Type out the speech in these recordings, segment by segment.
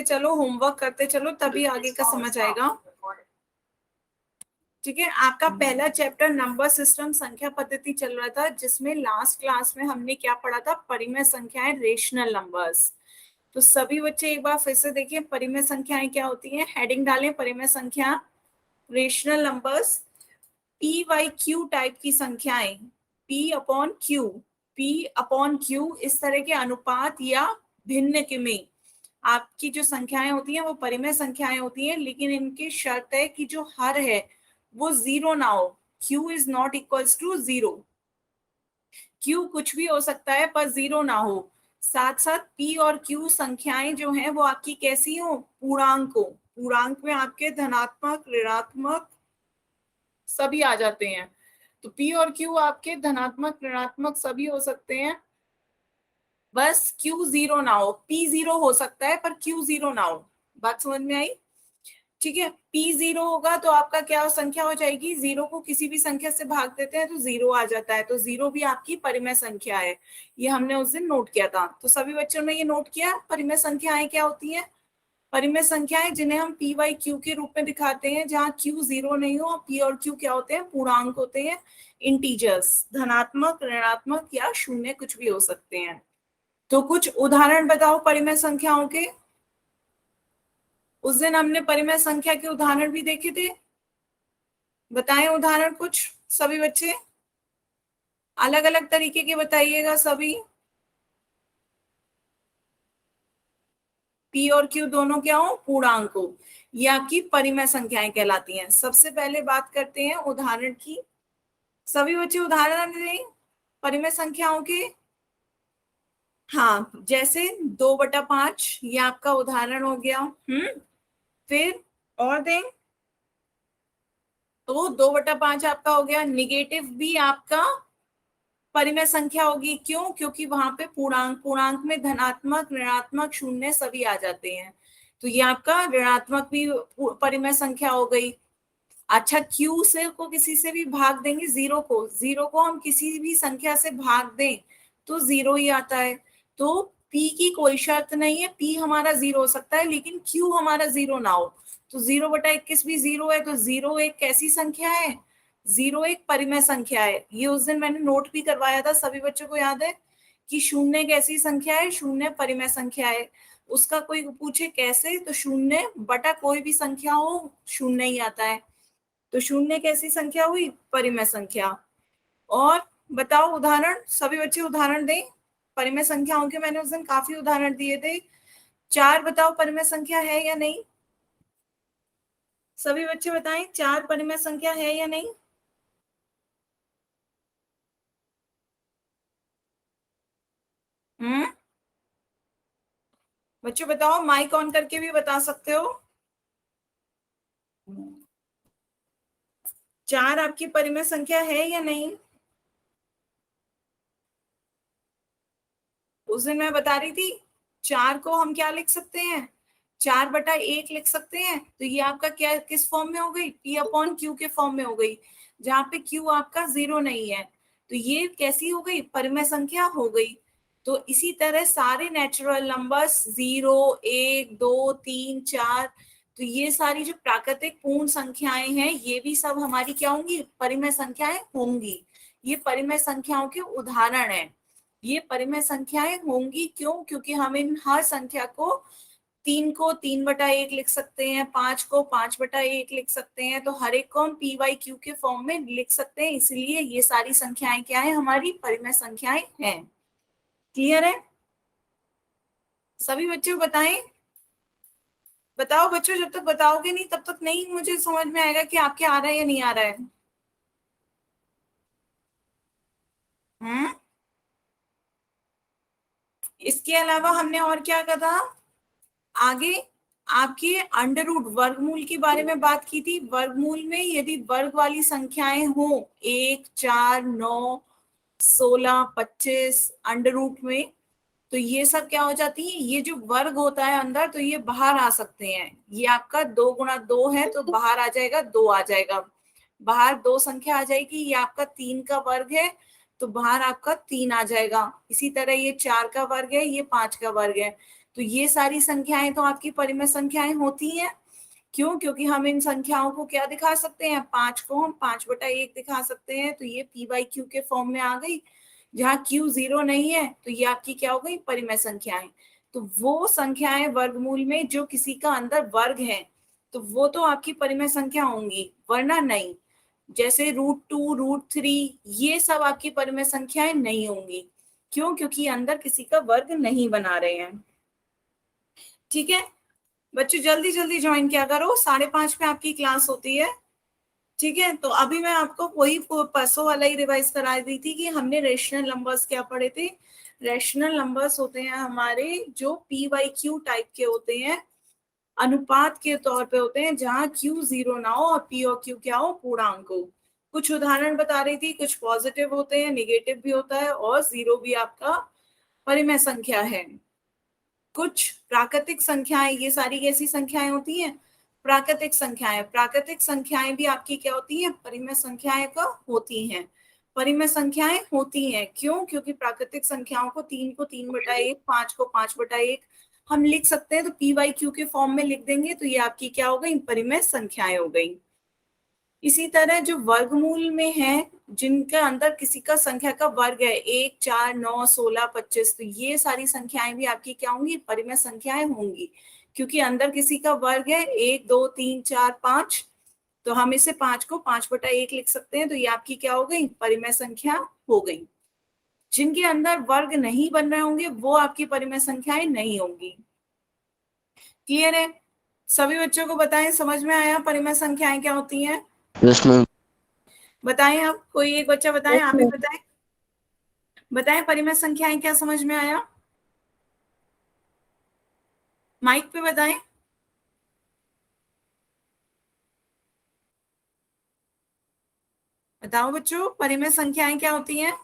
चलो, होमवर्क करते चलो, तभी आगे का समझ आएगा। ठीक है, आपका पहला चैप्टर नंबर सिस्टम संख्या पद्धति चल रहा था, जिसमें लास्ट क्लास में हमने क्या पढ़ा था? परिमेय संख्याएं, रेशनल नंबर्स। तो सभी बच्चे एक बार फिर से देखिए, परिमेय संख्याएं क्या होती हैं। हेडिंग डालें, परिमेय संख्या, rational numbers. P y Q type की संख्याएं, पी अपॉन क्यू इस तरह के अनुपात या भिन्न के में आपकी जो संख्याएं होती हैं वो परिमेय संख्याएं होती हैं, लेकिन इनकी शर्त है कि जो हर है वो जीरो ना हो। Q is not equals to zero. Q कुछ भी हो सकता है पर जीरो ना हो। साथ साथ पी और क्यू संख्याएं जो हैं वो आपकी कैसी हो? पूर्णांक हो। पूर्णांक में आपके धनात्मक, ऋणात्मक सभी आ जाते हैं। तो पी और क्यू आपके धनात्मक, ऋणात्मक सभी हो सकते हैं, बस क्यू जीरो ना हो। पी जीरो हो सकता है पर क्यू जीरो ना हो। बात समझ में आई? ठीक है, पी जीरो होगा तो आपका क्या संख्या हो जाएगी? जीरो को किसी भी संख्या से भाग देते हैं तो जीरो आ जाता है, तो जीरो भी आपकी परिमेय संख्या है। ये हमने उस दिन नोट किया था। तो सभी बच्चों ने ये नोट किया, परिमेय संख्याएं क्या होती हैं? परिमेय संख्याएं जिन्हें हम पी वाई क्यू के रूप में दिखाते हैं, जहां क्यू जीरो नहीं हो। पी और क्यू क्या होते हैं? पूर्णांक होते हैं, इंटीजर्स, धनात्मक, ऋणात्मक या शून्य कुछ भी हो सकते हैं। तो कुछ उदाहरण बताओ परिमेय संख्याओं के। उस दिन हमने परिमेय संख्या के उदाहरण भी देखे थे, बताएं उदाहरण कुछ सभी बच्चे, अलग अलग तरीके के बताइएगा सभी। पी और क्यू दोनों क्या हो? पूर्णांक हो। ये आपकी परिमेय संख्याएं कहलाती हैं। सबसे पहले बात करते हैं उदाहरण की। सभी बच्चे उदाहरण दें परिमेय संख्याओं के। हाँ, जैसे 2/5 ये आपका उदाहरण हो गया। फिर और दें तो 2/5 आपका हो गया। निगेटिव भी आपका परिमेय संख्या होगी। क्यों? क्योंकि वहां पे पूर्णांक, पूर्णांक में धनात्मक, ऋणात्मक, शून्य सभी आ जाते हैं, तो ये आपका ऋणात्मक भी परिमेय संख्या हो गई। अच्छा, क्यू से को किसी से भी भाग देंगे, जीरो को हम किसी भी संख्या से भाग दें तो जीरो ही आता है। तो पी की कोई शर्त नहीं है, पी हमारा जीरो हो सकता है लेकिन क्यू हमारा जीरो ना हो। तो 0/21 भी जीरो है, तो जीरो एक कैसी संख्या है? जीरो एक परिमेय संख्या है। ये उस दिन मैंने नोट भी करवाया था, सभी बच्चों को याद है कि शून्य एक ऐसी संख्या है, शून्य परिमेय संख्या है। उसका कोई पूछे कैसे, तो शून्य बटा कोई भी संख्या हो, शून्य ही आता है। तो शून्य कैसी संख्या हुई? परिमेय संख्या। और बताओ उदाहरण, सभी बच्चे उदाहरण दें परिमेय संख्याओं के। मैंने उस दिन काफी उदाहरण दिए थे। 4 बताओ परिमेय संख्या है या नहीं? सभी बच्चे बताएं, 4 परिमेय संख्या है या नहीं? हम्म, बच्चों बताओ, माइक ऑन करके भी बता सकते हो। 4 आपकी परिमेय संख्या है या नहीं? उस दिन मैं बता रही थी 4 को हम क्या लिख सकते हैं? 4/1 लिख सकते हैं। तो ये आपका क्या, किस फॉर्म में हो गई? पी अपॉन क्यू के फॉर्म में हो गई, जहां पे क्यू आपका जीरो नहीं है। तो ये कैसी हो गई? परिमेय संख्या हो गई। तो इसी तरह सारे नेचुरल नंबर्स, 0, 1, 2, 3, 4, तो ये सारी जो प्राकृतिक पूर्ण संख्याएं हैं ये भी सब हमारी क्या होंगी? परिमेय संख्याएं होंगी। ये परिमेय संख्याओं के उदाहरण हैं। ये परिमेय संख्याएं होंगी क्यों? क्योंकि हम इन हर संख्या को 3 को 3/1 लिख सकते हैं, 5 को 5/1 लिख सकते हैं, तो हर एक को हम पी वाई क्यू के फॉर्म में लिख सकते हैं। इसलिए ये सारी संख्याएं क्या है? हमारी परिमेय संख्याएं हैं। क्लियर है? सभी बच्चों बताएं। बताओ बच्चों, जब तक बताओगे नहीं तब तक नहीं मुझे समझ में आएगा कि आपके आ रहा है या नहीं आ रहा है। हम्म, इसके अलावा हमने और क्या कहा आगे? आपके अंडर रूट, वर्गमूल के बारे में बात की थी। वर्गमूल में यदि वर्ग वाली संख्याएं हो, 1, 4, 9, 16, 25 अंडर रूट में, तो ये सब क्या हो जाती है? ये जो वर्ग होता है अंदर, तो ये बाहर आ सकते हैं। ये आपका 2 × 2 है तो बाहर आ जाएगा, 2 आ जाएगा। बाहर 2 संख्या आ जाएगी। ये आपका 3 का वर्ग है तो बाहर आपका 3 आ जाएगा। इसी तरह ये 4 का वर्ग है, ये 5 का वर्ग है। तो ये सारी संख्याएं तो आपकी परिमेय संख्याएं होती हैं। क्यों? क्योंकि हम इन संख्याओं को क्या दिखा सकते हैं, 5 को हम 5/1 दिखा सकते हैं, तो ये p/q के फॉर्म में आ गई। जहां q 0 नहीं है तो ये आपकी क्या हो गई, परिमेय संख्याएं। तो वो संख्याएं वर्गमूल में जो किसी का अंदर वर्ग है तो वो तो आपकी परिमेय संख्या होंगी, वरना नहीं। जैसे √2, √3 ये सब आपकी परिमेय संख्याएं नहीं होंगी। क्यों? क्योंकि अंदर किसी का वर्ग नहीं बना रहे हैं। ठीक है बच्चों, जल्दी जल्दी ज्वाइन किया करो, 5:30 पे आपकी क्लास होती है। ठीक है, तो अभी मैं आपको वही परसों वाला ही रिवाइज करा दी थी कि हमने रेशनल नंबर्स क्या पढ़े थे। रेशनल नंबर्स होते हैं हमारे जो p/q टाइप के होते हैं, अनुपात के तौर पे होते हैं, जहां q 0 ना हो और p और q क्या हो, पूर्णांक हो। कुछ उदाहरण बता रही थी, कुछ पॉजिटिव होते हैं, निगेटिव भी होता है, और 0 भी आपका परिमेय संख्या है। कुछ प्राकृतिक संख्याएं, ये सारी कैसी संख्याएं होती हैं, प्राकृतिक संख्याएं। प्राकृतिक संख्याएं भी आपकी क्या होती हैं, परिमेय संख्याएं का होती हैं। परिमेय संख्याएं होती हैं क्यों? क्योंकि प्राकृतिक संख्याओं को 3 को 3/1, 5 को 5/1 हम लिख सकते हैं, तो p/q के फॉर्म में लिख देंगे, तो ये आपकी क्या हो गई, परिमेय संख्याएं हो गई। इसी तरह जो वर्गमूल में है, जिनके अंदर किसी का संख्या का वर्ग है, 1, 4, 9, 16, 25, तो ये सारी संख्याएं भी आपकी क्या होंगी, परिमेय संख्याएं होंगी। क्योंकि अंदर किसी का वर्ग है 1, 2, 3, 4, 5, तो हम इसे 5 को 5/1 लिख सकते हैं, तो ये आपकी क्या हो गई, परिमेय संख्या हो गई। जिनके अंदर वर्ग नहीं बन रहे होंगे वो आपकी परिमेय संख्याएं नहीं होंगी। क्लियर है? सभी बच्चों को बताएं, समझ में आया परिमेय संख्याएं क्या होती हैं? Yes ma'am. बताएं, आप कोई एक बच्चा बताएं, यस आप ही मैम। बताएं, बताएं परिमेय संख्याएं क्या समझ में आया, माइक पे बताएं। बताओ बच्चों, परिमेय संख्याएं क्या होती हैं?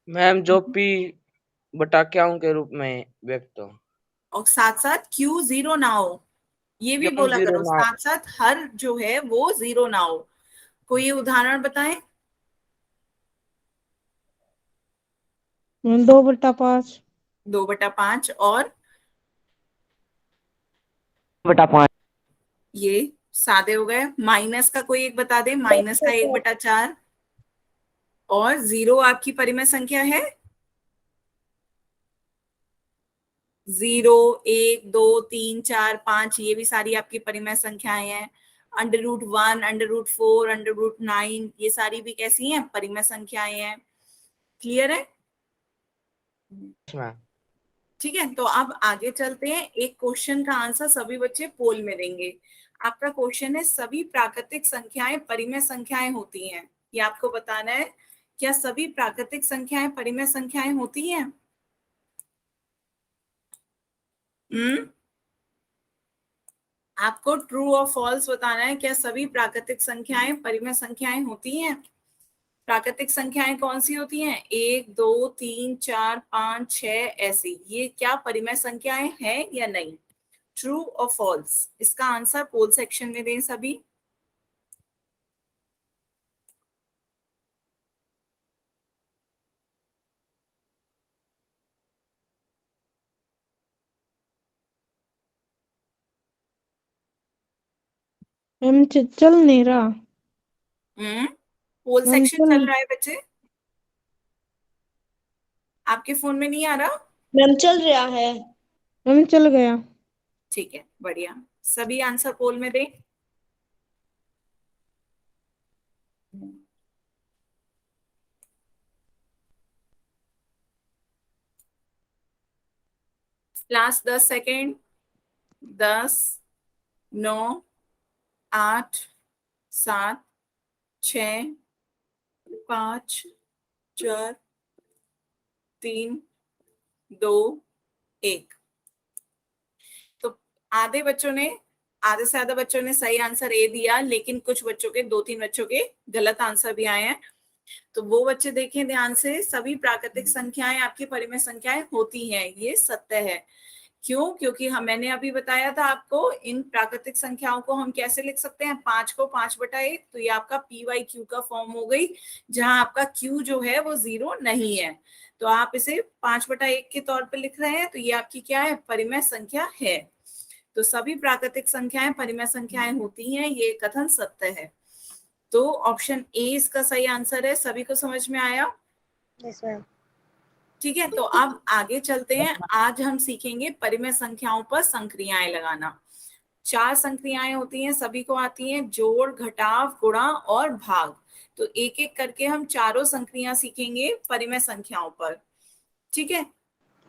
मैम जो p/q के रूप में व्यक्त हो, और साथ साथ क्यू 0 ना हो, ये भी क्यों बोला जीरो करो, ना साथ साथ हर जो है वो 0 ना हो। कोई उदाहरण बताएं। 2/5। 2/5 और 2/5। ये सादे हो गए। माइनस का कोई एक बता दे, माइनस का 1/4। और 0 आपकी परिमेय संख्या है, 0, 1, 2, 3, 4, 5, ये भी सारी आपकी परिमेय संख्याएं हैं। √1, √4, √9, ये सारी भी कैसी हैं, परिमेय संख्याएं हैं। क्लियर है? मैम ठीक है, तो अब आगे चलते हैं। एक क्वेश्चन का आंसर सभी बच्चे पोल में देंगे। आपका क्वेश्चन है, सभी प्राकृतिक संख्याएं परिमेय संख्याएं होती हैं। ये आपको बताना है, क्या सभी प्राकृतिक संख्याएं परिमेय संख्याएं होती हैं? आपको ट्रू और फॉल्स बताना है, क्या सभी प्राकृतिक संख्याएं परिमेय संख्याएं होती हैं? प्राकृतिक संख्याएं कौन सी होती हैं, 1, 2, 3, 4, 5, 6, ऐसी, ये क्या परिमेय संख्याएं हैं या नहीं? ट्रू और फॉल्स, इसका आंसर पोल सेक्शन में दें सभी। मैम चल नहीं रहा। पोल मैम सेक्शन चल रहा है बच्चे, आपके फोन में नहीं आ रहा? मैम चल रहा है। मैम चल गया। ठीक है, बढ़िया, सभी आंसर पोल में दें। Last 10 second. 10, 9, 8, 7, 6, 5, 4, 3, 2, 1। तो आधे बच्चों ने, आधे से ज्यादा बच्चों ने सही आंसर ए दिया, लेकिन कुछ बच्चों के, 2-3 बच्चों के गलत आंसर भी आए हैं। तो वो बच्चे देखें ध्यान से, सभी प्राकृतिक संख्याएं आपकी परिमेय संख्याएं होती हैं, ये सत्य है। क्यों? क्योंकि मैंने अभी बताया था आपको, इन प्राकृतिक संख्याओं को हम कैसे लिख सकते हैं, 5 को 5/1, तो ये आपका PYQ का फॉर्म हो गई, जहां आपका Q जो है वो 0 नहीं है, तो आप इसे 5/1 के तौर पे लिख रहे हैं, तो ये आपकी क्या है, परिमेय संख्या है। तो सभी प्राकृतिक संख्याएं परिमेय संख्याएं होती हैं, ये कथन सत्य है। तो ऑप्शन ए इसका सही आंसर है। सभी को समझ में आया? Yes ma'am. ठीक है, तो अब आगे चलते हैं। आज हम सीखेंगे परिमेय संख्याओं पर संक्रियाएं लगाना। 4 संक्रियाएं होती हैं, सभी को आती हैं, जोड़, घटाव, गुणा और भाग। तो एक एक करके हम चारों संक्रियाएं सीखेंगे परिमेय संख्याओं पर। ठीक है,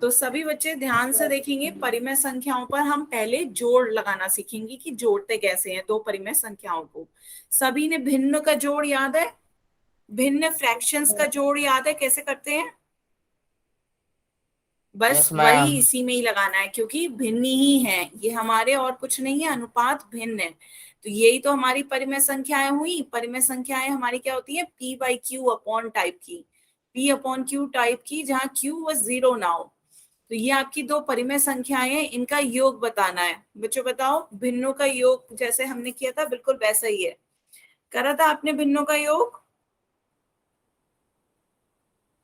तो सभी बच्चे ध्यान से देखेंगे। परिमेय संख्याओं पर हम पहले जोड़ लगाना सीखेंगे कि जोड़ते कैसे हैं दो परिमेय संख्याओं को। सभी ने भिन्न का जोड़ याद है? भिन्न फ्रैक्शंस का जोड़ याद है कैसे करते हैं? बस Yes, वही ma'am. इसी में ही लगाना है, क्योंकि भिन्न ही है ये हमारे, और कुछ नहीं है, अनुपात भिन्न है। तो यही तो हमारी परिमेय संख्याएं हुई। परिमेय संख्याएं हमारी क्या होती है, P/Q अपॉन टाइप की, P/Q टाइप की, जहां Q was 0 ना हो। तो ये आपकी दो परिमेय संख्याएं हैं, इनका योग बताना है। बच्चों बताओ, भिन्नों का योग जैसे हमने किया था बिल्कुल वैसा ही है। करा था आपने भिन्नों का योग?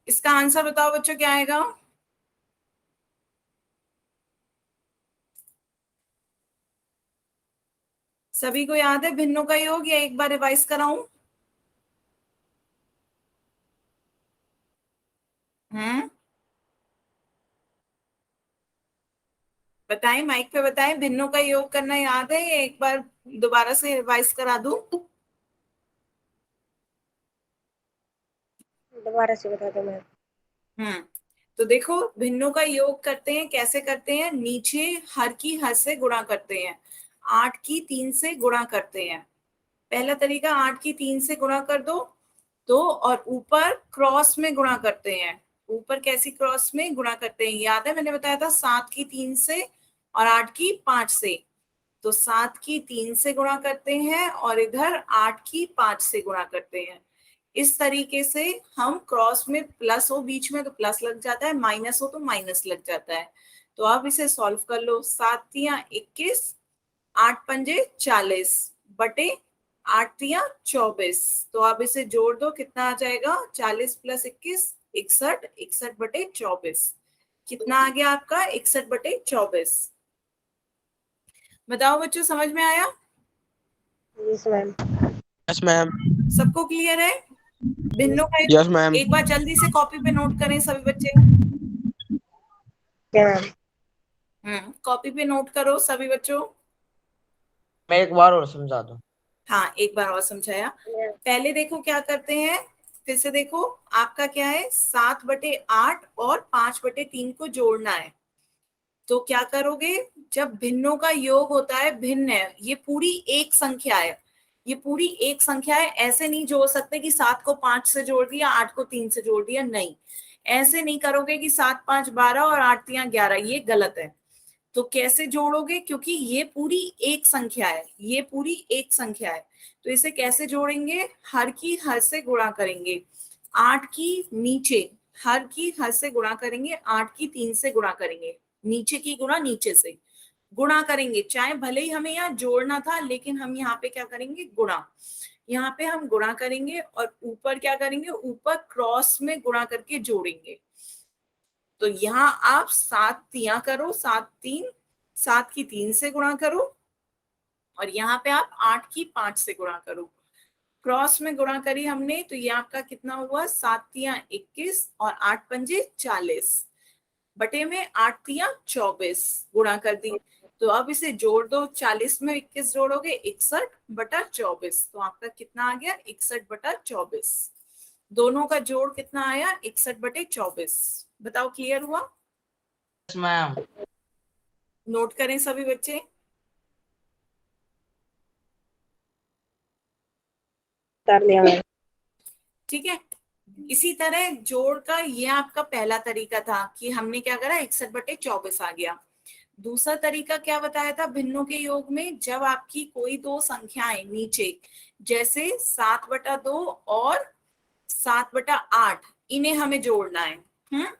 इसका आंसर बताओ बच्चों, क्या आएगा? सभी को याद है भिन्नों का योग, या एक बार रिवाइज कराऊं? बताएं, माइक पे बताएं, भिन्नों का योग करना याद है, या एक बार दोबारा से रिवाइज करा दूं? दोबारा से बता दो मैम। तो देखो, भिन्नों का योग करते हैं, कैसे करते हैं, नीचे हर की हर से गुणा करते हैं, 8 की 3 से गुणा करते हैं। पहला तरीका, 8 की 3 से गुणा कर दो, तो और ऊपर क्रॉस में गुणा करते हैं। ऊपर कैसी क्रॉस में गुणा करते हैं, याद है मैंने बताया था, 7 की 3 से और 8 की 5 से। तो 7 की 3 से गुणा करते हैं और इधर 8 की 5 से गुणा करते हैं। इस तरीके से हम क्रॉस में प्लस हो बीच में तो प्लस लग जाता है, माइनस हो तो माइनस लग जाता है। तो आप इसे सॉल्व कर लो। 7 तियां 21, 8 पंजे 40 बटे 8 तियां 24। तो आप इसे जोड़ दो, कितना आ जाएगा, 40 + 21 61, 61 बटे 24। कितना आ गया आपका, 61 बटे 24। बताओ बच्चों, समझ में आया? Yes ma'am. Yes, ma'am. सबको क्लियर है? भिन्नों का Yes, ma'am. एक बार जल्दी से कॉपी पे नोट करें सभी बच्चे। क्या मैम? कॉपी पे नोट करो सभी बच्चों। मैं एक बार और समझा दूं। हाँ, एक बार और समझाया। पहले देखो क्या करते हैं, फिर से देखो। आपका क्या है, 7/8 और 5/3 को जोड़ना है। तो क्या करोगे, जब भिन्नों का योग होता है, भिन्न है, ये पूरी एक संख्या है, ये पूरी एक संख्या है। ऐसे नहीं जोड़ सकते कि 7 को 5 से जोड़ दिया, 8 को 3 से जोड़ दिया, नहीं, ऐसे नहीं करोगे कि 7 5 12 और 8 3 11, ये गलत है। तो कैसे जोड़ोगे, क्योंकि ये पूरी एक संख्या है, ये पूरी एक संख्या है, तो इसे कैसे जोड़ेंगे, हर की हर से गुणा करेंगे। 8 की नीचे हर की हर से गुणा करेंगे, 8 की 3 से गुणा करेंगे, नीचे की गुणा नीचे से गुणा करेंगे। चाहे भले ही हमें यहाँ जोड़ना था, लेकिन हम यहाँ पे क्या करेंगे, गुणा। यहाँ पे हम गुणा करेंगे और ऊपर क्या करेंगे, ऊपर क्रॉस में गुणा करके जोड़ेंगे। तो यहाँ आप 7 तियां करो, 7 की 3 से गुणा करो, और यहाँ पे आप 8 की 5 से गुणा करो। क्रॉस में गुणा करी हमने, तो ये आपका कितना हुआ, 7 तियां 21 और 8 पंजे 40 बटे में 8 तियां 24 गुणा कर दी। तो अब इसे जोड़ दो, 40 में 21 जोड़ोगे 61/24, तो आपका कितना आ गया, 61/24। दोनों का जोड़ कितना आया, 61/24। बताओ, क्लियर हुआ? Yes, ma'am. नोट करें सभी बच्चे। कर लिया मैम। ठीक है, इसी तरह जोड़ का ये आपका पहला तरीका था कि हमने क्या करा, 61/24 आ गया। दूसरा तरीका क्या बताया था भिन्नों के योग में, जब आपकी कोई दो संख्याएं नीचे, जैसे 7/2 और 7/8, इन्हें हमें जोड़ना है।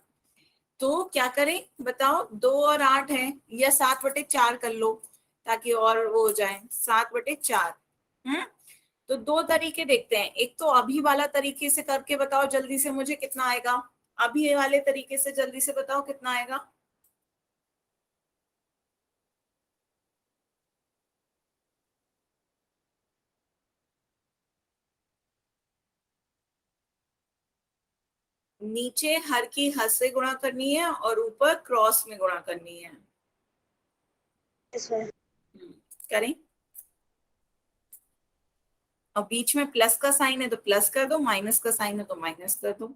तो क्या करें बताओ, 2 और 8 है, या 7/4 कर लो ताकि और वो हो जाए, 7/4। तो दो तरीके देखते हैं, एक तो अभी वाला तरीके से करके बताओ जल्दी से मुझे कितना आएगा, अभी वाले तरीके से जल्दी से बताओ कितना आएगा। नीचे हर की हद से गुणा करनी है और ऊपर क्रॉस में गुणा करनी है। Yes ma'am. करें, और बीच में प्लस का साइन है तो प्लस कर दो, माइनस का साइन है तो माइनस कर दो।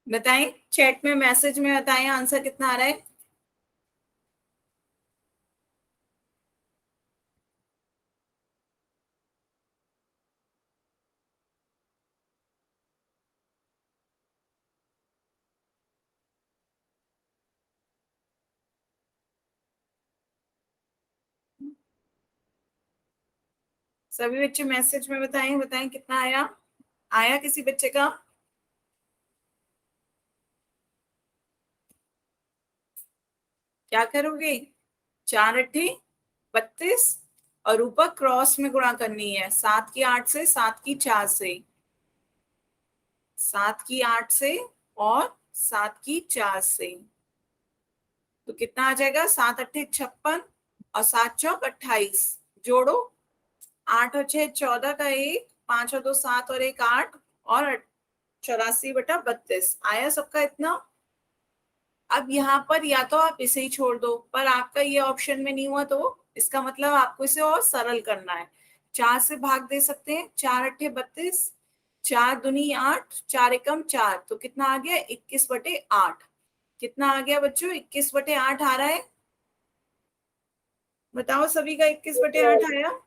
बताएं, चैट में मैसेज में बताएं आंसर कितना आ रहा है। सभी बच्चे मैसेज में बताएं, बताएं कितना आया, आया किसी बच्चे का। क्या करोगे, 4×8 = 32 और ऊपर क्रॉस में गुणा करनी है, 7 की 8 से, 7 की 4 से, 7 की 8 से और 7 की 4 से, तो कितना आ जाएगा, 7×8 = 56 और 7×4 = 28। जोड़ो, 8 और 6 14 का 1, 5 और 2 7 और 1 8 और 84/32 आया सबका इतना। अब यहाँ पर या तो आप इसे ही छोड़ दो, पर आपका ये ऑप्शन में नहीं हुआ तो इसका मतलब आपको इसे और सरल करना है। 4 से भाग दे सकते हैं, 4×8 = 32, 4×2 = 8, 4×1 = 4, तो कितना आ गया, 21/8। कितना आ गया बच्चों, 21/8 आ रहा है। बताओ सभी का 21/8 आया।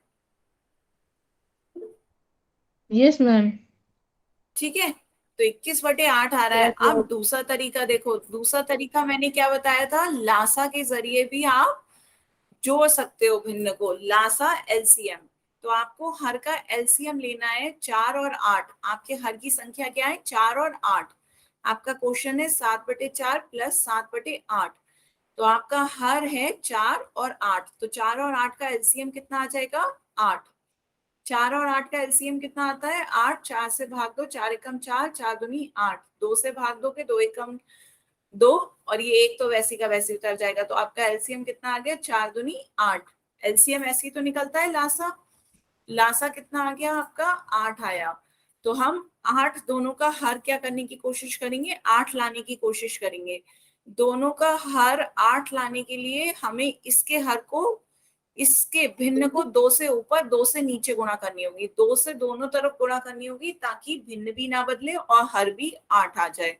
Yes ma'am. ठीक है, तो 21/8 आ रहा है। Yes ma'am. अब दूसरा तरीका देखो, दूसरा तरीका मैंने क्या बताया था, लासा के जरिए भी आप जोड़ सकते हो भिन्न को, लासा एलसीएम। तो आपको हर का एलसीएम लेना है, 4 और 8, आपके हर की संख्या क्या है, 4 और 8। आपका क्वेश्चन है 7/4 + 7/8, तो आपका हर है 4 और 8, तो 4 और 8 का एलसीएम कितना आ जाएगा, 8। 4 और 8 का एलसीएम कितना आता है, 8। 4 से भाग दो, 4×1 = 4, 4×2 = 8, 2 से भाग दोगे, 2×1 = 2, और ये एक तो वैसे का वैसे उतर जाएगा, तो आपका एलसीएम कितना आ गया, 4×2 = 8। एलसीएम ऐसे ही तो निकलता है लासा, लासा कितना आ गया आपका, 8 आया। तो हम 8 दोनों का हर क्या करने की कोशिश करेंगे, 8 लाने की कोशिश करेंगे। दोनों का हर 8 लाने के लिए हमें इसके हर को, इसके भिन्न को 2 से ऊपर 2 से नीचे गुणा करनी होगी, 2 से दोनों तरफ गुणा करनी होगी ताकि भिन्न भी ना बदले और हर भी 8 आ जाए।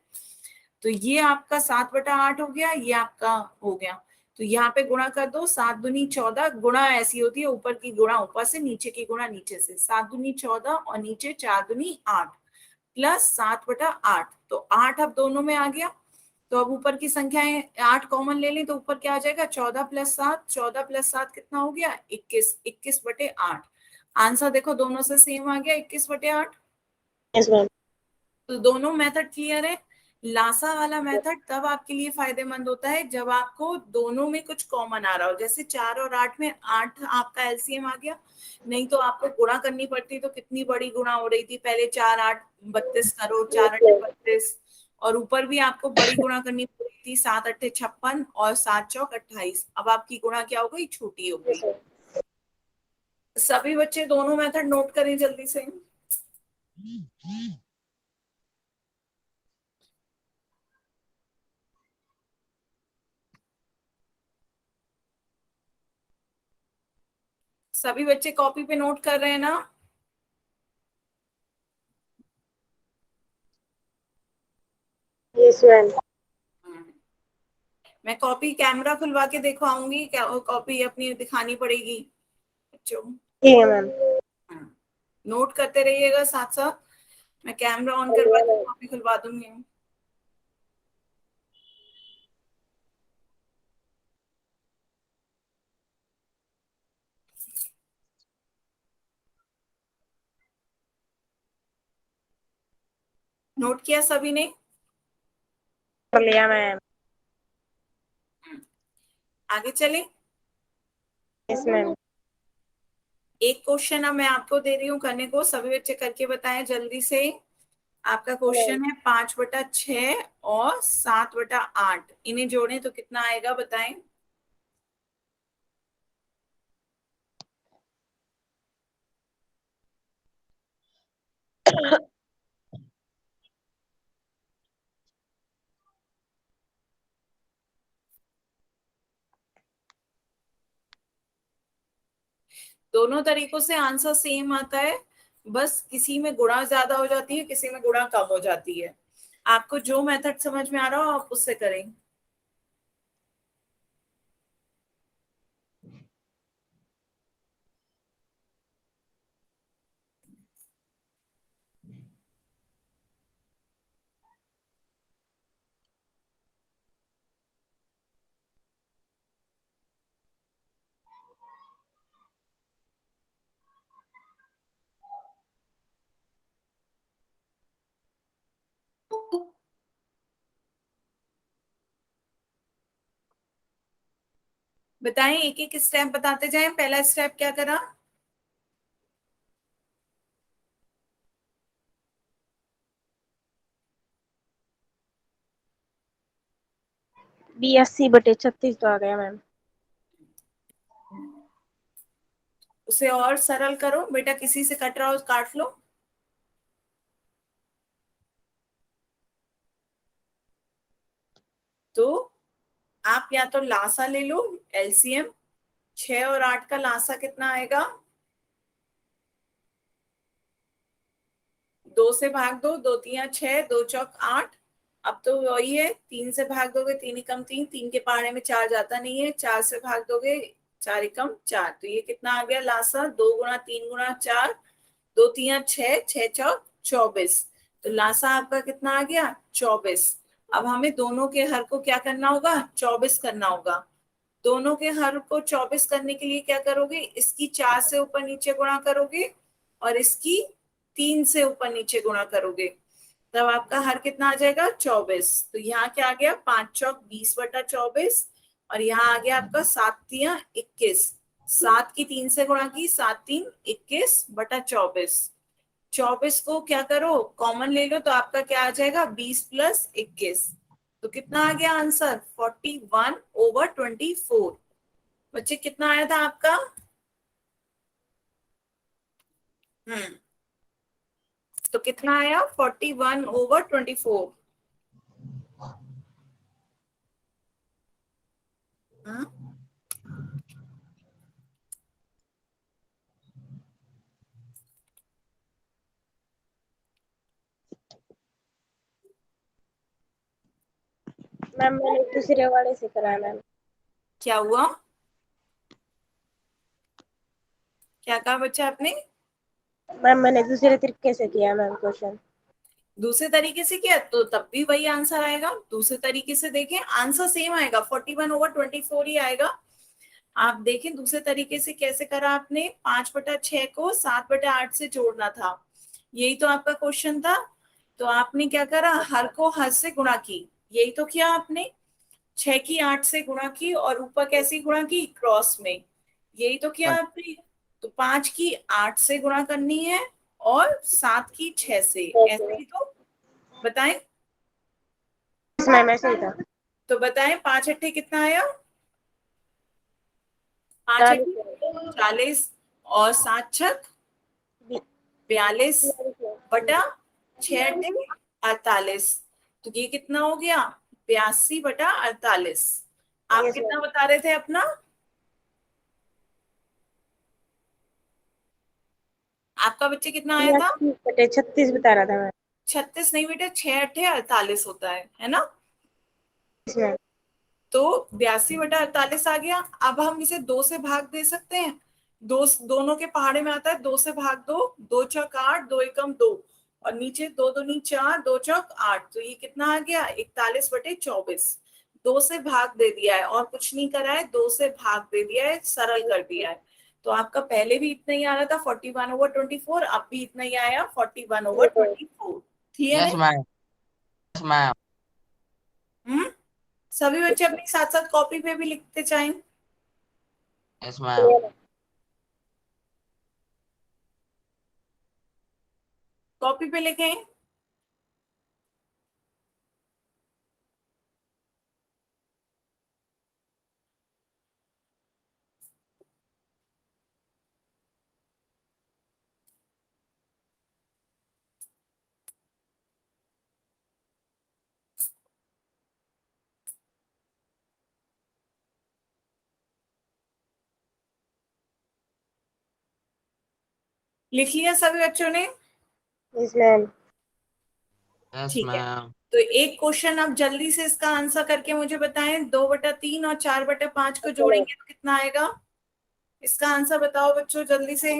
तो ये आपका 7/8 हो गया, ये आपका हो गया। तो यहाँ पे गुणा कर दो, 7×2 = 14, गुणा ऐसी होती है, ऊपर की गुणा ऊपर से, नीचे की गुणा नीचे से, 7×2 = 14 और नीचे 4×2 = 8 प्लस 7/8, तो 8 अब दोनों में आ गया। तो अब ऊपर की संख्याएं 8 कॉमन ले लें तो ऊपर क्या आ जाएगा, 14 + 7, 14 + 7 कितना हो गया, 21, 21/8। आंसर देखो दोनों से सेम आ गया, 21/8। Yes ma'am. तो दोनों मेथड क्लियर है। लासा वाला मेथड तब आपके लिए फायदेमंद होता है जब आपको दोनों में कुछ कॉमन आ रहा हो, जैसे 4 और 8 में 8 आपका एलसीएम आ गया, नहीं तो आपको गुणा करनी पड़ती, तो कितनी बड़ी गुणा हो रही थी पहले, 4×8 = 32 करो, 4×8 = 32, और ऊपर भी आपको बड़ी गुणा करनी पड़ी थी, 7×8 = 56 और 7×4 = 28। अब आपकी गुणा क्या हो गई, छोटी हो गई। Yes ma'am. सभी बच्चे दोनों मेथड नोट करें जल्दी से। सभी बच्चे कॉपी पे नोट कर रहे हैं ना। Yes, ma'am. मैं कॉपी कैमरा खुलवा के दिखाऊंगी, कॉपी अपनी दिखानी पड़ेगी बच्चों। ठीक है मैम। नोट करते रहिएगा साथ साथ, मैं कैमरा ऑन करवा के कॉपी खुलवा दूंगी। नोट किया सभी ने? कर लिया मैम। आगे चले। Yes ma'am. एक क्वेश्चन अब मैं आपको दे रही हूँ करने को, सभी बच्चे करके बताएं जल्दी से। आपका क्वेश्चन है 5/6 और 7/8, इन्हें जोड़ें तो कितना आएगा बताएं। दोनों तरीकों से आंसर सेम आता है, बस किसी में गुणा ज्यादा हो जाती है, किसी में गुणा कम हो जाती है। आपको जो मेथड समझ में आ रहा हो आप उससे करें। बताएं, एक एक स्टेप बताते जाएं। पहला स्टेप क्या करा? B80/36 तो आ गया मैम। उसे और सरल करो बेटा, किसी से कट रहा हो काट लो। तो आप या तो लासा ले लो, एलसीएम। 6 और 8 का लासा कितना आएगा? 2 से भाग दो, 2 तिया 6, 2 चौक 8। अब तो वही है, 3 से भाग दोगे 3 एकम 3, 3 के पहाड़े में 4 जाता नहीं है, 4 से भाग दोगे 4 एकम 4। तो ये कितना आ गया लासा? 2 गुणा 3 गुणा 4, 2 तिया 6, 6 चौक 24। तो लासा आपका कितना आ गया? 24। अब हमें दोनों के हर को क्या करना होगा? 24 करना होगा। दोनों के हर को 24 करने के लिए क्या करोगे? इसकी 4 से ऊपर नीचे गुणा करोगे और इसकी 3 से ऊपर नीचे गुणा करोगे, तब आपका हर कितना आ जाएगा? 24। तो यहाँ क्या आ गया? 5 चौक 20/24 और यहाँ आ गया आपका 7 तिया 21। 7 की 3 से गुणा की, 7 3 21/24। 24 को क्या करो? कॉमन ले लो, तो आपका क्या आ जाएगा? 20 + 21। तो कितना आ गया आंसर? 41/24। बच्चे कितना आया था आपका? तो कितना आया? 41/24। मैम मैंने दूसरे वाले से कराया मैम। क्या हुआ? क्या कहा बच्चा आपने? मैम मैंने दूसरे तरीके से किया मैम क्वेश्चन। दूसरे तरीके से किया तो तब भी वही आंसर आएगा। दूसरे तरीके से देखें, आंसर सेम आएगा, 41/24 ही आएगा। आप देखें दूसरे तरीके से कैसे करा आपने। 5/6 को 7/8 से जोड़ना था, यही तो आपका क्वेश्चन था। तो आपने क्या करा? हर को हर से गुणा की, यही तो किया आपने। 6 की 8 से गुणा की और ऊपर कैसी गुणा की? क्रॉस में। यही तो किया आपने। तो 5 की 8 से गुणा करनी है और 7 की 6 से, ऐसे ही तो बताएं। मैम ऐसे ही था। तो बताएं 5 कितना आया? 5 40। 40 और 7 42 बटा 6 48। तो ये कितना हो गया? 82/48। आप Yes, कितना ma'am. बता रहे थे अपना? आपका बच्चे कितना आया था? 36 बता रहा था मैम। 36 नहीं बेटा, 6 × 8 = 48 होता है ना। Yes ma'am. तो 82/48 आ गया। अब हम इसे 2 से भाग दे सकते हैं। दोनों के पहाड़े में आता है 2 से भाग दो, 2 × 8, 2 × 2 और नीचे 2 × 2 = 4, 2 × 8, तो ये कितना आ गया 41/24। 2 से भाग दे दिया है और कुछ नहीं करा है, 2 से भाग दे दिया है, सरल कर दिया है। तो आपका पहले भी इतना ही आ रहा था 41/24, अब भी इतना ही आया 41/24। क्लियर यस है? Ma'am, yes ma'am. हम्म। सभी बच्चे अपने साथ साथ कॉपी पे भी लिखते जाएं। Yes ma'am. कॉपी पे लिखें। लिख लिया सभी बच्चों ने? Yes ma'am. यस ठीक है, मैम। तो एक क्वेश्चन आप जल्दी से इसका आंसर करके मुझे बताएं। 2/3 और 4/5 को जोड़ेंगे तो कितना आएगा? इसका आंसर बताओ बच्चों जल्दी से।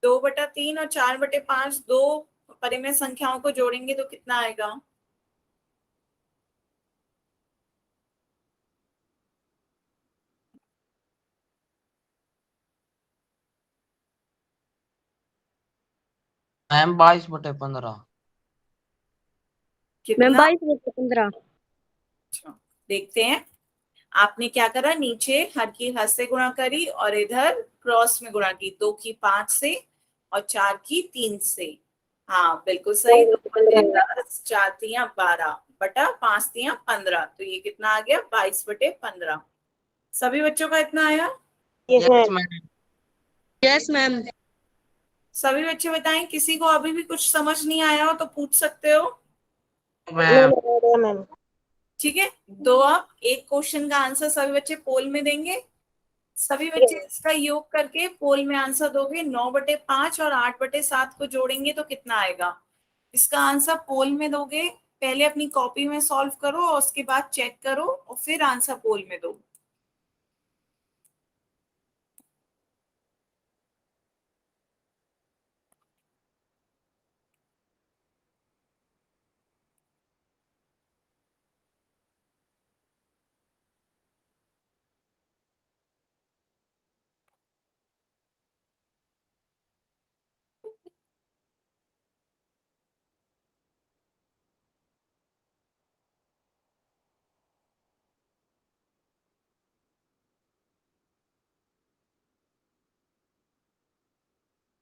2/3 और 4/5 दो परिमेय संख्याओं को जोड़ेंगे तो कितना आएगा? मैम 22/15। मैम कितना? 22/15। अच्छा, देखते हैं। आपने क्या करा, नीचे हर की हद से गुणा करी और इधर क्रॉस में गुणा की। 2 की 5 से और 4 की 3 से। हाँ बिल्कुल सही। 2×10, 4×3 = 12 बटा 5×3 = 15, तो ये कितना आ गया 22/15। सभी बच्चों का इतना आया? Yes yes ma'am. Ma'am. Yes ma'am. सभी बच्चे बताएं, किसी को अभी भी कुछ समझ नहीं आया हो तो पूछ सकते हो। मैम। मैम। ठीक है, तो अब एक क्वेश्चन का आंसर सभी बच्चे पोल में देंगे। सभी बच्चे इसका योग करके पोल में आंसर दोगे। 9/5 और 8/7 को जोड़ेंगे तो कितना आएगा? इसका आंसर पोल में दोगे। पहले अपनी कॉपी में सॉल्व करो और उसके बाद चेक करो और फिर आंसर पोल में दो।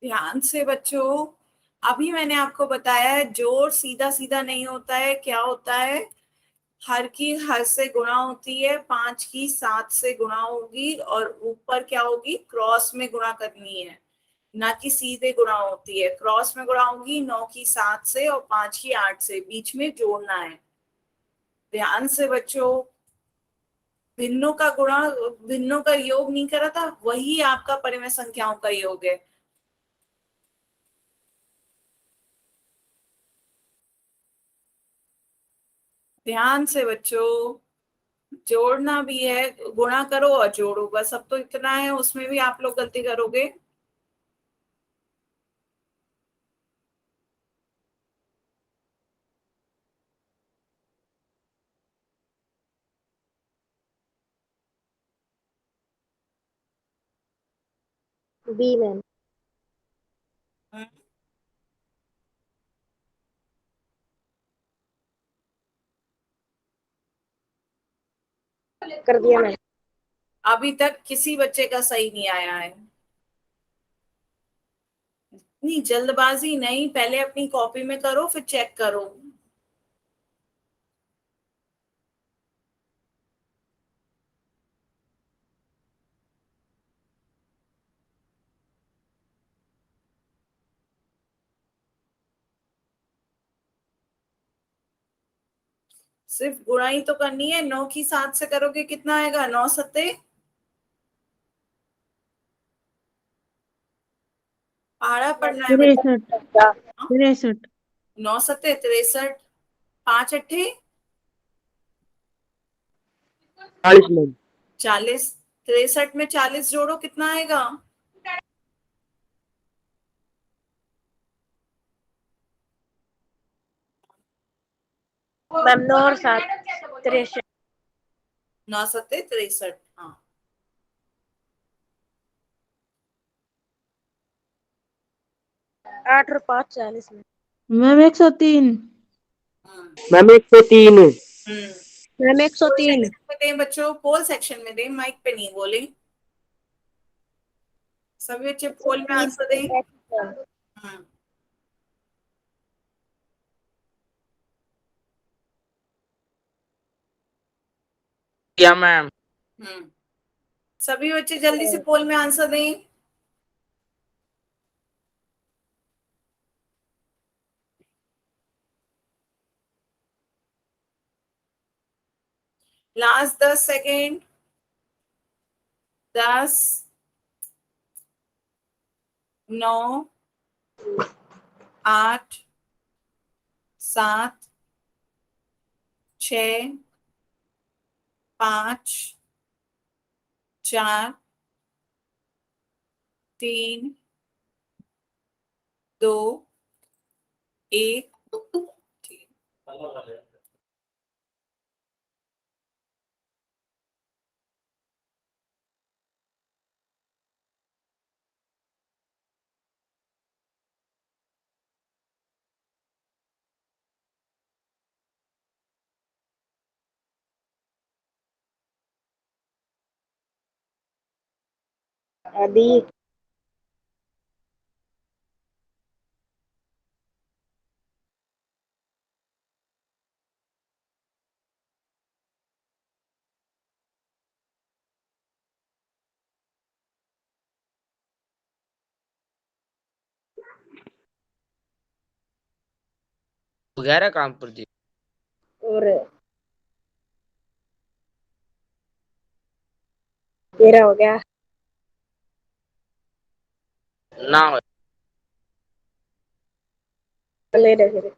ध्यान से बच्चों, अभी मैंने आपको बताया है जोड़ सीधा सीधा नहीं होता है। क्या होता है? हर की हर से गुणा होती है, 5 की 7 से गुणा होगी और ऊपर क्या होगी, क्रॉस में गुणा करनी है, ना कि सीधे गुणा होती है। क्रॉस में गुणा होगी 9 की 7 से और 5 की 8 से, बीच में जोड़ना है। ध्यान से बच्चों, भिन्नों का गुणा, भिन्नों का योग नहीं करा था, वही आपका परिमेय संख्याओं का योग है। ध्यान से बच्चों, जोड़ना भी है, गुणा करो और जोड़ो, बस अब तो इतना है, उसमें भी आप लोग गलती करोगे। बी मैम। कर दिया मैम। अभी तक किसी बच्चे का सही नहीं आया है। नहीं, जल्दबाजी नहीं, पहले अपनी कॉपी में करो फिर चेक करो। सिर्फ गुणा ही तो करनी है। 9 की 7 से करोगे कितना आएगा? 9 सत्ते पहाड़ा पढ़ना है बेटा। 63 9 सत्ते 63, 5 अट्ठे 40 मैम। 40, 63 में 40 जोड़ो कितना आएगा? मैम 9 और 7 63। 9 सत्ते 63। हाँ 8 और 5 40 में। Ma'am 103 ma'am 103। मैम 103 सेक्शन में दें बच्चों, पोल सेक्शन में दें, माइक पे नहीं बोले। सभी बच्चे पोल में आंसर दें। हम्म क्या मैम? हम्म सभी बच्चे जल्दी से पोल में आंसर दें। Last 10 second. 10, 9, 8, 7, 6, 5, 4, 3, 2, 1। आदि वगैरह कानपुर जी। और 13 हो गया। ना हो। ले रहे फिर।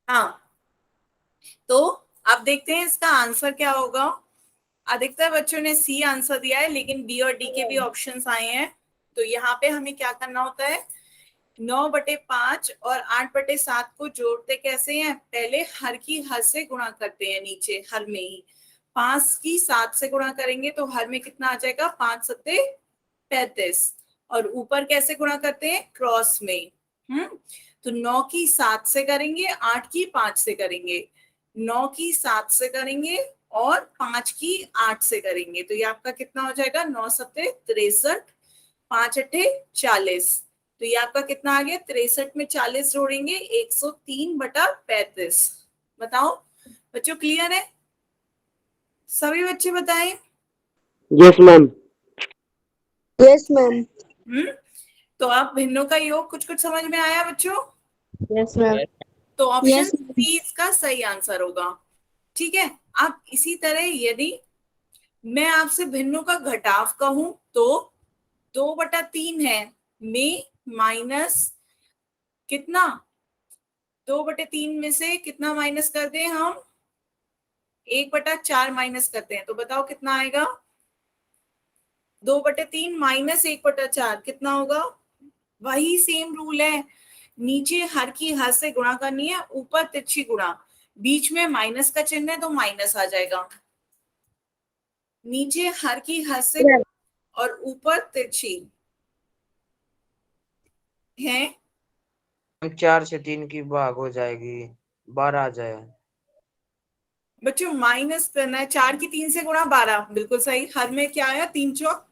हाँ तो अब देखते हैं इसका आंसर क्या होगा। अधिकतर बच्चों ने सी आंसर दिया है, लेकिन बी और डी के भी ऑप्शंस आए हैं। तो यहाँ पे हमें क्या करना होता है? 9/5 और 8/7 को जोड़ते कैसे हैं? पहले हर की हर से गुणा करते हैं, नीचे हर में ही 5 की 7 से गुणा करेंगे तो हर में कितना आ जाएगा? 5 सत्ते 35। और ऊपर कैसे गुणा करते हैं? क्रॉस में। तो 9 की 7 से करेंगे, 8 की 5 से करेंगे, 9 की 7 से करेंगे और 5 की 8 से करेंगे। तो ये आपका कितना हो जाएगा? 9 सत्ते 63, 5 अट्ठे 40। तो ये आपका कितना आ गया? 63 में 40 जोड़ेंगे 103/35। बताओ बच्चों, क्लियर है? सभी बच्चे बताएं। Yes ma'am. यस मैम हम्म तो अब भिन्नों का योग कुछ कुछ समझ में आया बच्चों? यस मैम तो ऑप्शन यस सी इसका सही आंसर होगा। ठीक है। अब इसी तरह यदि मैं आपसे भिन्नों का घटाव कहूं तो 2/3 है, में माइनस कितना? 2/3 में से कितना माइनस कर दें हम? 1/4 माइनस करते हैं तो बताओ कितना आएगा? 2/3 माइनस 1/4 कितना होगा? वही सेम रूल है, नीचे हर की हर से गुणा करनी है, ऊपर तिरछी गुणा, बीच में माइनस का चिन्ह है तो माइनस आ जाएगा। नीचे हर की हर से और ऊपर तिरछी है। 4 से 3 की भाग हो जाएगी, 12 आ जाए। बच्चों माइनस करना है, 4 की 3 से गुणा 12, बिल्कुल सही। हर में क्या आया? 3 चौक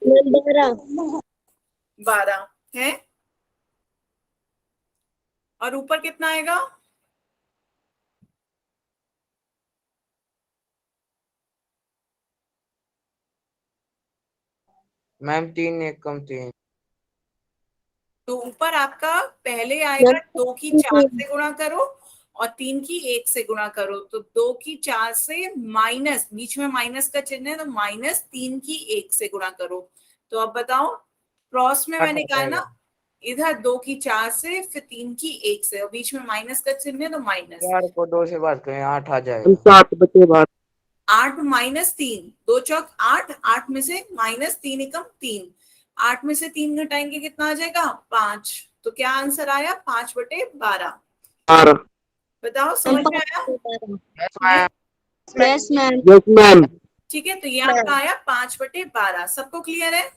12 है। और ऊपर कितना आएगा? मैम 3 1 कम 3। तो ऊपर आपका पहले आएगा 2 की 4 से गुणा करो, और 3 की 1 से गुणा करो, तो 2 की 4 से माइनस, बीच में माइनस का चिन्ह है तो माइनस 3 की 1 से गुणा करो। तो अब बताओ, क्रॉस में मैंने कहा ना, इधर 2 की 4 से फिर 3 की 1 से, और बीच में माइनस का चिन्ह है तो माइनस। 4 को 2 से बात करें 8 आ जाएगा। 7 बचे बात। 8 माइनस 3, 2 चौक 8, 8 में से माइनस 3 एकम 3, 8 में से 3 घटाएंगे कितना आ जाएगा 5। तो क्या आंसर आया 5/12। 12। बताओ समझ में आया? Yes ma'am. Yes ma'am. Yes ma'am. ठीक है, तो ये आपका आया 5/12। सबको क्लियर है?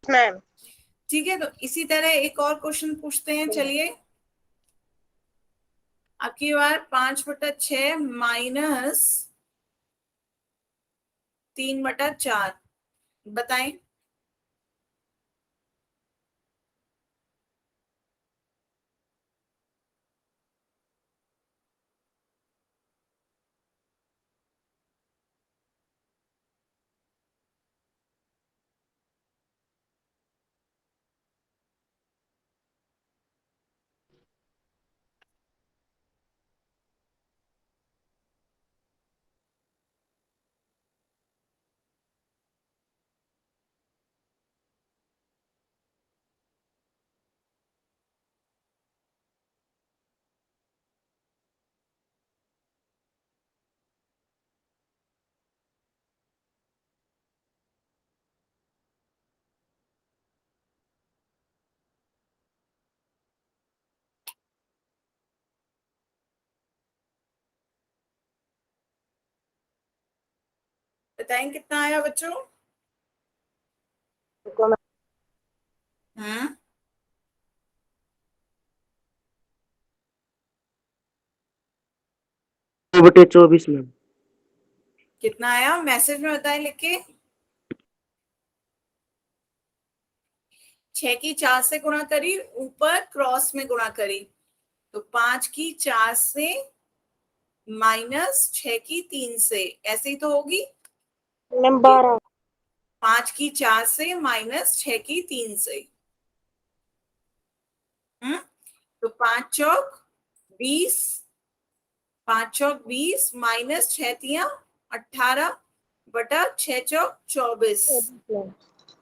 मैम। ठीक है, तो इसी तरह एक और क्वेश्चन पूछते हैं, चलिए। आपकी बार 5/6 माइनस 3/4, बताएं। बताएं कितना आया बच्चों? हम्म 2/24 मैम। कितना आया मैसेज में बताएं लिख के। 6 की 4 से गुणा करी, ऊपर क्रॉस में गुणा करी, तो 5 की 4 से माइनस 6 की 3 से, ऐसे ही तो होगी। मैम 12। 5 की 4 से माइनस 6 की 3 से। तो 5 चौक 20, 5 चौक 20 माइनस 6 तिया 18 बटा 6 चौक 24।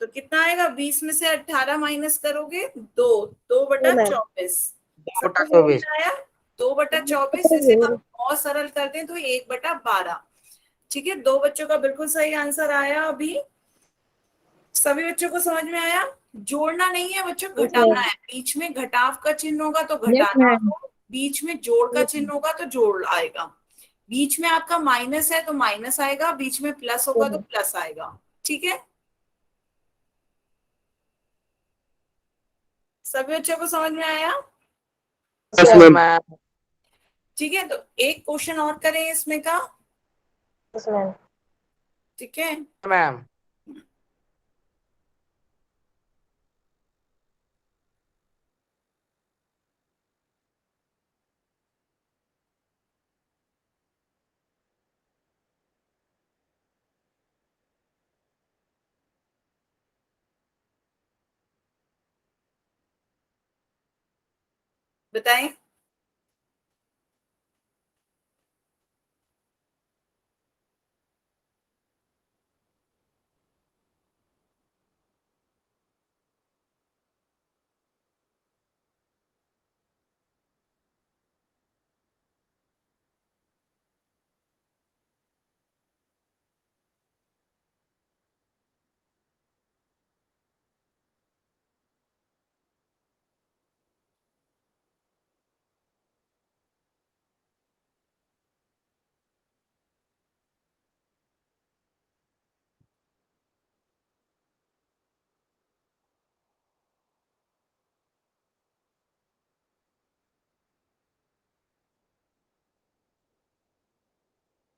तो कितना आएगा? 20 में से 18 माइनस करोगे 2/24। 2/24। आया 2/24। इसे हम और सरल कर दें तो 1/12। ठीक है, 2 बच्चों का बिल्कुल सही आंसर आया। अभी सभी बच्चों को समझ में आया? जोड़ना नहीं है बच्चों, घटाना है। बीच में घटाव का चिन्ह होगा तो घटाना हो, बीच में जोड़ का चिन्ह होगा तो जोड़ आएगा। बीच में आपका माइनस है तो माइनस आएगा, बीच में प्लस होगा तो प्लस आएगा। ठीक है, सभी बच्चों को समझ में आया? Yes ma'am. ठीक है, तो एक क्वेश्चन और करें इसमें का। मैम। ठीक है, मैम। बताएं।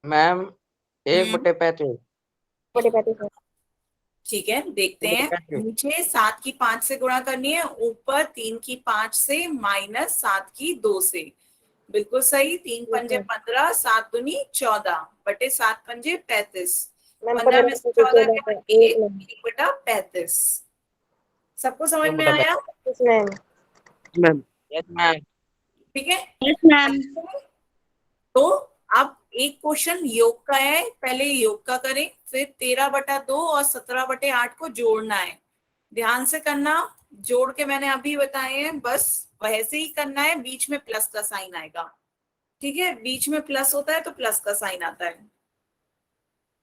मैम 1/35। 35। ठीक है, देखते हैं। नीचे 7 की 5 से गुणा करनी है, ऊपर 3 की 5 से माइनस 7 की 2 से। बिल्कुल सही। 3 पंजे 15, 7 दूनी 14 बटे 7 पंजे 35। 15 में से 14 के 1/35। सबको समझ में आया? मैम। मैम। Yes ma'am. ठीक है, यस मैम। तो अब एक क्वेश्चन योग का है, पहले योग का करें, फिर 13/2 और 17/8 को जोड़ना है। ध्यान से करना, जोड़ के मैंने अभी बताए हैं, बस वैसे ही करना है। बीच में प्लस का साइन आएगा, ठीक है, बीच में प्लस होता है तो प्लस का साइन आता है।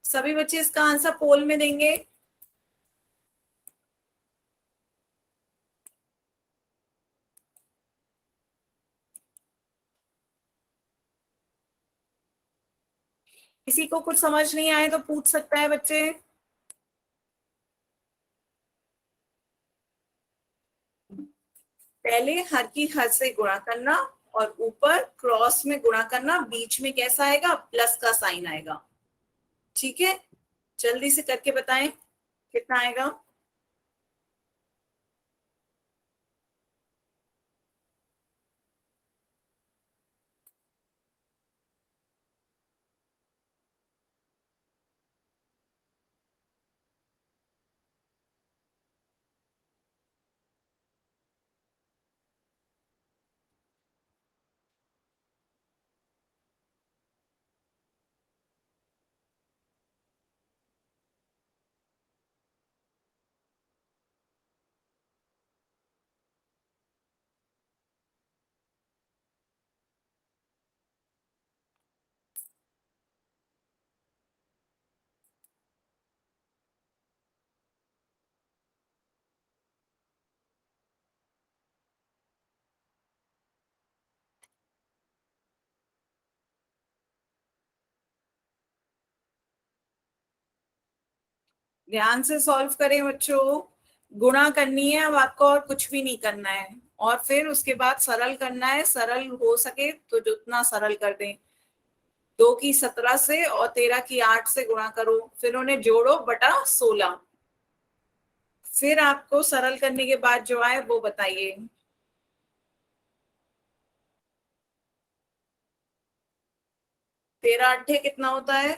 सभी बच्चे इसका आंसर पोल में देंगे। किसी को कुछ समझ नहीं आए तो पूछ सकता है बच्चे। पहले हर की हर से गुणा करना और ऊपर क्रॉस में गुणा करना, बीच में कैसा आएगा, प्लस का साइन आएगा। ठीक है, जल्दी से करके बताएं कितना आएगा। ध्यान से सॉल्व करें बच्चों, गुणा करनी है अब आपको, और कुछ भी नहीं करना है। और फिर उसके बाद सरल करना है, सरल हो सके तो जितना सरल कर दें। 2 की 17 से और 13 की 8 से गुणा करो, फिर उन्हें जोड़ो बटा 16। फिर आपको सरल करने के बाद जो आए वो बताइए। 13 8 कितना होता है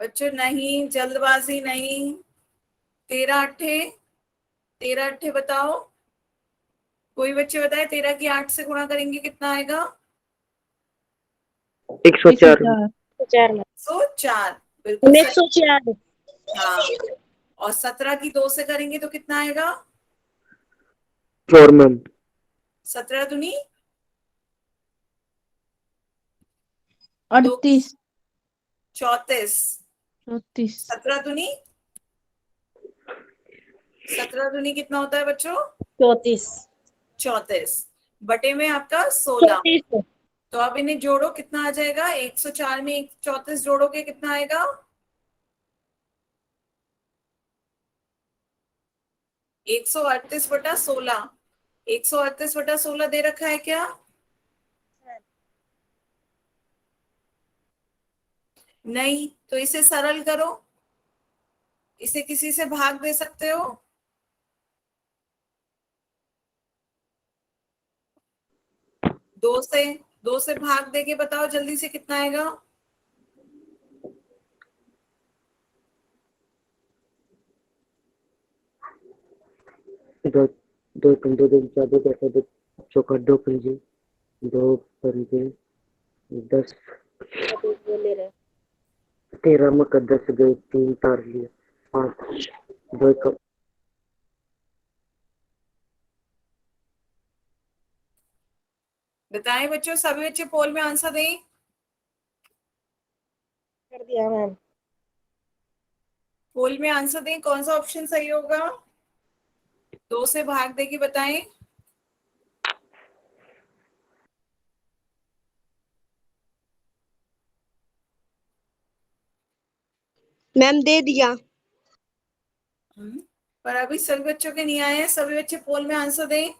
बच्चों? नहीं, जल्दबाजी नहीं। 13 8 बताओ, कोई बच्चे बताए 13 की 8 से गुणा करेंगे कितना आएगा? 104 4 मैम। 104, बिल्कुल सही। 104। हाँ, और 17 की 2 से करेंगे तो कितना आएगा? 4 मैम। 17 दूनी 38 34, 34 17 दूनी 17 दूनी कितना होता है बच्चों? 34। 34 बटे में आपका 16। 34। तो अब इन्हें जोड़ो, कितना आ जाएगा? 104 में 34 जोड़ोगे कितना आएगा? 138/16। 138/16 दे रखा है क्या? नहीं, तो इसे सरल करो, इसे किसी से भाग दे सकते हो। 2 से भाग देके बताओ जल्दी से कितना आएगा? 2 2 2 2 4 2 4 2 चौका 2 पंजे 2 पंजे 10 बोले रहे 13 में का 10 गए 3 तार लिए 5 2 का बताएं बच्चों, सभी बच्चे पोल में आंसर दें। कर दिया मैम। पोल में आंसर दें, कौन सा ऑप्शन सही होगा? 2 से भाग देके बताएं। मैम दे दिया। पर अभी सभी बच्चों के नहीं आए हैं, सभी बच्चे पोल में आंसर दें।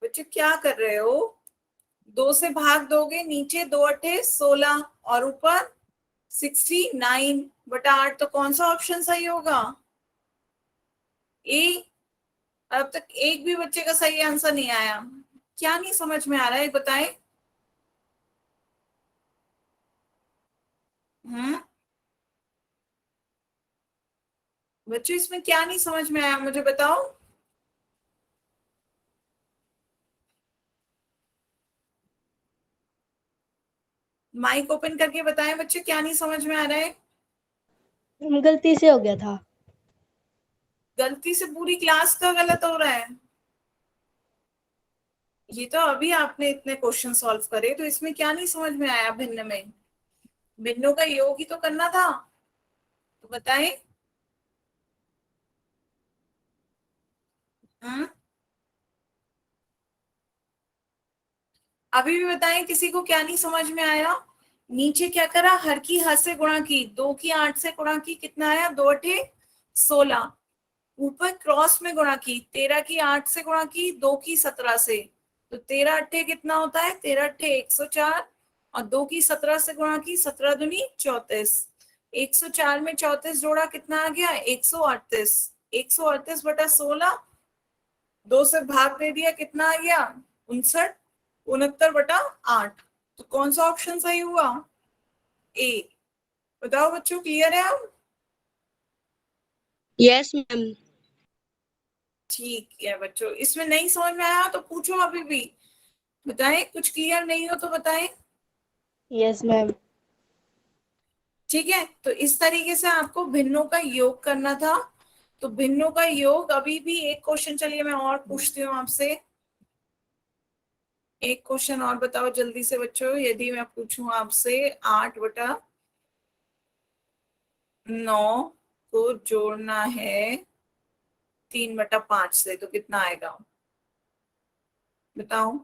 बच्चे क्या कर रहे हो? 2 से भाग दोगे, नीचे 2 8 16 और ऊपर 69/8, तो कौन सा ऑप्शन सही होगा? ए अब तक एक भी बच्चे का सही आंसर नहीं आया। क्या नहीं समझ में आ रहा है बताएं। बच्चों इसमें क्या नहीं समझ में आया मुझे बताओ। माइक ओपन करके बताएं बच्चे, क्या नहीं समझ में आ रहा है। गलती से हो गया था। गलती से पूरी क्लास का गलत हो रहा है। ये तो अभी आपने इतने क्वेश्चन सॉल्व करे, तो इसमें क्या नहीं समझ में आया। भिन्न में भिन्नों का योग ही तो करना था, तो बताएं। हम्म अभी भी बताएं, किसी को क्या नहीं समझ में आया। नीचे क्या करा, हर की हद से गुणा की, 2 की 8 से गुणा की, कितना आया, 2 अठे 16। ऊपर क्रॉस में गुणा की, 13 की 8 से गुणा की, 2 की 17 से, तो 13 अट्ठे कितना होता है, 13 अट्ठे 104, और 2 की 17 से गुणा की, 17 दूनी 34। 104 में 34 जोड़ा कितना आ गया, 138। 138 बटा 16, 2 से भाग दे दिया, कितना आ गया, 59। 69 बटा 8। तो कौन सा ऑप्शन सही हुआ, ए। बताओ बच्चों, क्लियर है अब। Yes ma'am. ठीक है बच्चों, इसमें नहीं समझ में आया तो पूछो अभी भी, बताएं। कुछ क्लियर नहीं हो तो बताएं। Yes ma'am. ठीक है, तो इस तरीके से आपको भिन्नों का योग करना था। तो भिन्नों का योग, अभी भी एक क्वेश्चन, चलिए मैं और पूछती हूँ आपसे। एक क्वेश्चन और बताओ जल्दी से बच्चों। यदि मैं पूछूं आपसे 8/9 को जोड़ना है 3/5 से, तो कितना आएगा, बताओ।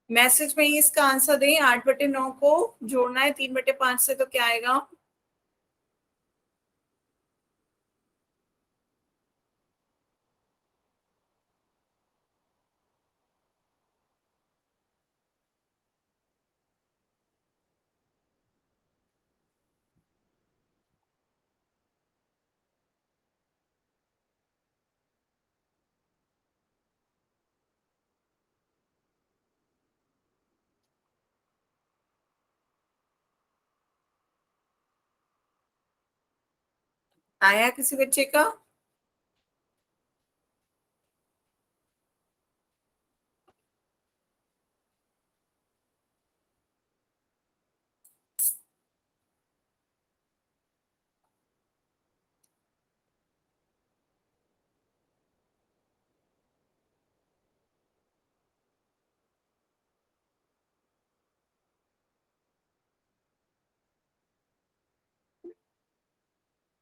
मैसेज में ही इसका आंसर दें। 8/9 को जोड़ना है 3/5 से, तो क्या आएगा। आया किसी बच्चे का।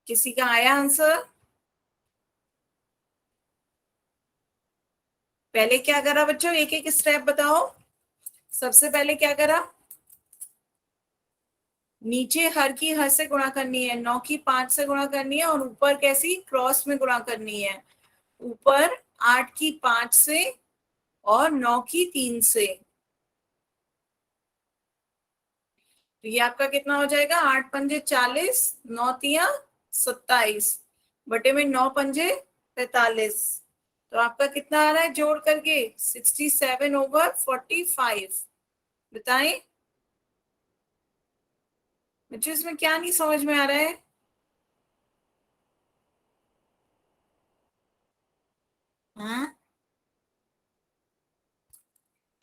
किसी का आया आंसर। पहले क्या करा बच्चों, एक एक स्टेप बताओ। सबसे पहले क्या करा, नीचे हर की हर से गुणा करनी है, 9 की 5 से गुणा करनी है, और ऊपर कैसी, क्रॉस में गुणा करनी है। ऊपर 8 की 5 से और 9 की 3 से, तो ये आपका कितना हो जाएगा, 8 पंजे 40, 9 तिया 27, बटे में 9 पंजे 45। तो आपका कितना आ रहा है जोड़ करके, 67/45। बताएं बच्चों, इसमें क्या नहीं समझ में आ रहा है। हाँ,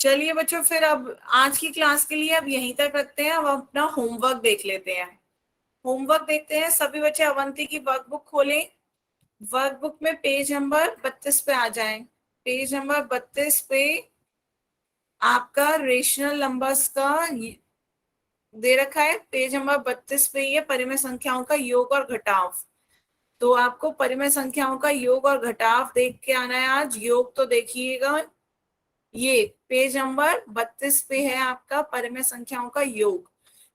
चलिए बच्चों, फिर अब आज की क्लास के लिए अब यहीं तक रखते हैं। अब अपना होमवर्क देख लेते हैं। होमवर्क देखते हैं, सभी बच्चे अवंती की वर्कबुक खोलें। वर्कबुक में पेज नंबर 32 पे आ जाएं। पेज नंबर 32 पे आपका रेशनल नंबर्स का दे रखा है। पेज नंबर 32 पे ये परिमेय संख्याओं का योग और घटाव। तो आपको परिमेय संख्याओं का योग और घटाव देख के आना है आज। योग तो देखिएगा, ये पेज नंबर 32 पे है आपका परिमेय संख्याओं का योग।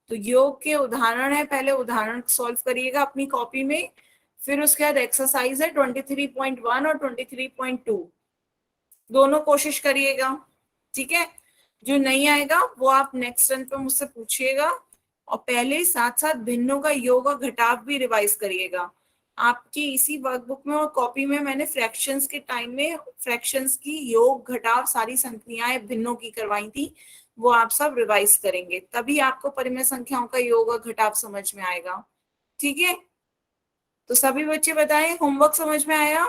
तो योग के उदाहरण है, पहले उदाहरण सॉल्व करिएगा अपनी कॉपी में, फिर उसके बाद एक्सरसाइज है 23.1 और 23.2, दोनों कोशिश करिएगा, ठीक है। जो नहीं आएगा वो आप नेक्स्ट टर्न पे मुझसे पूछिएगा, और पहले साथ साथ भिन्नों का योग और घटाव भी रिवाइज करिएगा। आपकी इसी वर्कबुक में और कॉपी में मैंने फ्रैक्शंस के टाइम में फ्रैक्शंस की योग घटाव सारी संख्याएं भिन्नों की करवाई थी, वो आप सब रिवाइज करेंगे, तभी आपको परिमेय संख्याओं का योग और घटाव समझ में आएगा, ठीक है। तो सभी बच्चे बताएं, होमवर्क समझ में आया?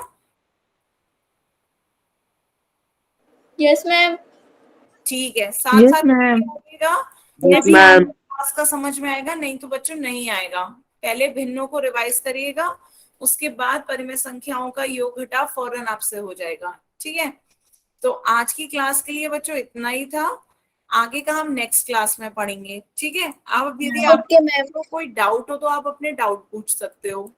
Yes ma'am. ठीक है, साथ साथ करिएगा, तभी मैम। आपको क्लास का समझ में आएगा, नहीं तो बच्चों नहीं आएगा। पहले भिन्नों को रिवाइज करिएगा, उसके बाद परिमेय संख्याओं का योग घटाव फौरन आपसे हो जाएगा, ठीक है। तो आज की क्लास के लिए बच्चों इतना ही था, आगे का हम नेक्स्ट क्लास में पढ़ेंगे, ठीक है। अब यदि ओके मैम। आपको कोई डाउट हो तो आप अपने डाउट पूछ सकते हो।